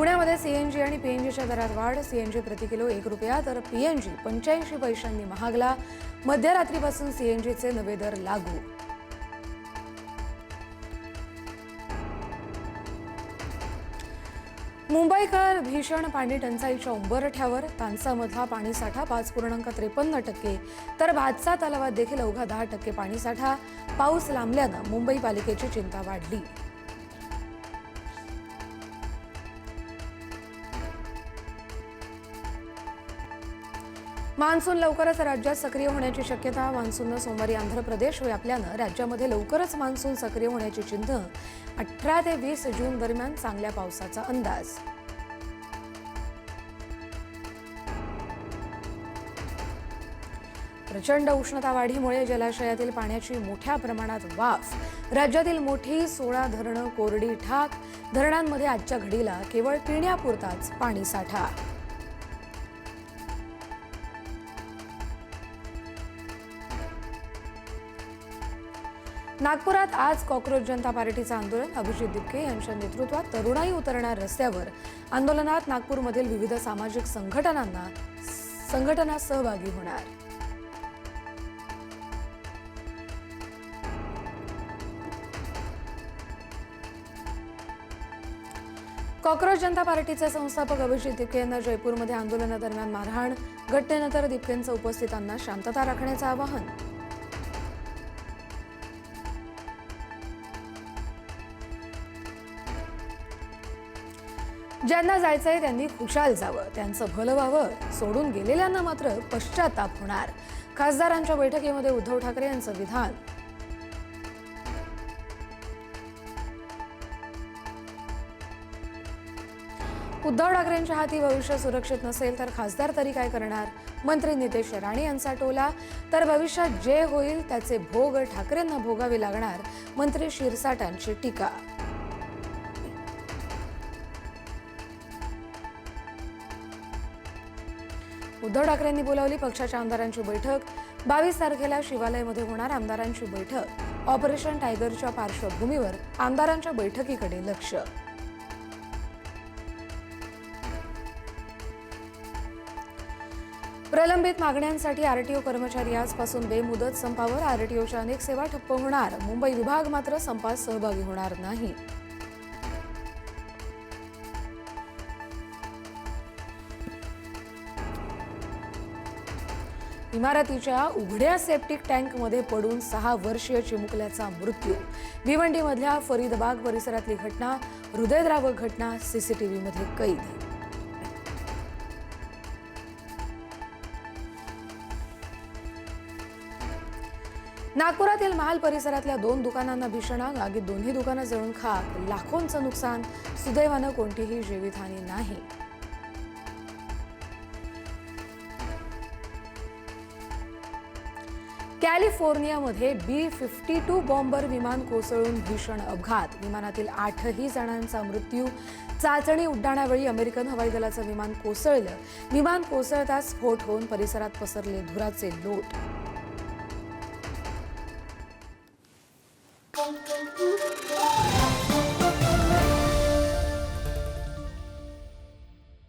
पुण्यामध्ये सीएनजी आणि पीएनजीच्या दरात वाढ. सीएनजी प्रति किलो ₹1 तर पीएनजी 85 पैशांनी महागला. मध्यरात्रीपासून सीएनजीचे नवे दर लागू. मुंबईकर भीषण पाणी टंचाईच्या उंबरठ्यावर. तानसामधला पाणीसाठा 5.53% तर भातसा तलावात देखील अवघा 10% पाणीसाठा. पाऊस लांबल्यानं मुंबई पालिकेची चिंता वाढली. मान्सून लवकरच राज्यात सक्रिय होण्याची शक्यता. मान्सूननं सोमवारी आंध्र प्रदेश व्यापल्यानं राज्यामध्ये लवकरच मान्सून सक्रिय होण्याची चिन्ह. 18 ते 20 जून दरम्यान चांगल्या पावसाचा अंदाज. प्रचंड उष्णता वाढीमुळे जलाशयातील पाण्याची मोठ्या प्रमाणात वाफ. राज्यातील मोठी 16 धरणं कोरडी ठाक. धरणांमध्ये आजच्या घडीला केवळ पिण्यापुरताच पाणीसाठा. नागपुरात आज कॉक्रोच जनता पार्टीचं आंदोलन. अभिजित दिपके यांच्या नेतृत्वात तरुणाई उतरणार रस्त्यावर. आंदोलनात नागपूरमधील विविध सामाजिक संघटना सहभागी होणार. कॉक्रोच जनता पार्टीचे संस्थापक अभिजित दिपके यांना जयपूरमध्ये आंदोलनादरम्यान मारहाण. घटनेनंतर दिपकेंचं उपस्थितांना शांतता राखण्याचं आवाहन. ज्यांना जायचंय त्यांनी खुशाल जावं, त्यांचं भलं व्हावं. सोडून गेलेल्यांना मात्र पश्चाताप होणार. खासदारांच्या बैठकीमध्ये उद्धव ठाकरे यांचं विधान. उद्धव ठाकरेंच्या हाती भविष्य सुरक्षित नसेल तर खासदार तरी काय करणार. मंत्री नितेश राणे यांचा टोला. तर भविष्यात जे होईल त्याचे भोग ठाकरेंना भोगावे लागणार. मंत्री शिरसाटांची टीका. उद्धव ठाकरेंनी बोलावली पक्षाच्या आमदारांची बैठक. 22 तारखेला शिवालयामध्ये होणार आमदारांची बैठक. ऑपरेशन टायगरच्या पार्श्वभूमीवर आमदारांच्या बैठकीकडे लक्ष. प्रलंबित मागण्यांसाठी आरटीओ कर्मचारी आजपासून बेमुदत संपावर. आरटीओच्या अनेक सेवा ठप्प होणार. मुंबई विभाग मात्र संपात सहभागी होणार नाही. इमारतीच्या उघड्या सेप्टिक टँकमध्ये पडून 6 वर्षीय चिमुकल्याचा मृत्यू. भिवंडीमधल्या फरीदबाग परिसरातली घटना. हृदयद्रावक घटना. सीसीटीव्हीमध्ये कैद. नागपुरातील महाल परिसरातल्या 2 दुकानांना भीषण आग. आगीत दोन्ही दुकानं जळून खाक. लाखोंचं नुकसान. सुदैवानं कोणतीही जीवितहानी नाही. कॅलिफोर्नियामध्ये B-52 बॉम्बर विमान कोसळून भीषण अपघात. विमानातील 8ही जणांचा मृत्यू. चाचणी उड्डाणावेळी अमेरिकन हवाई दलाचं विमान कोसळलं. विमान कोसळताच स्फोट होऊन परिसरात पसरले धुराचे लोट.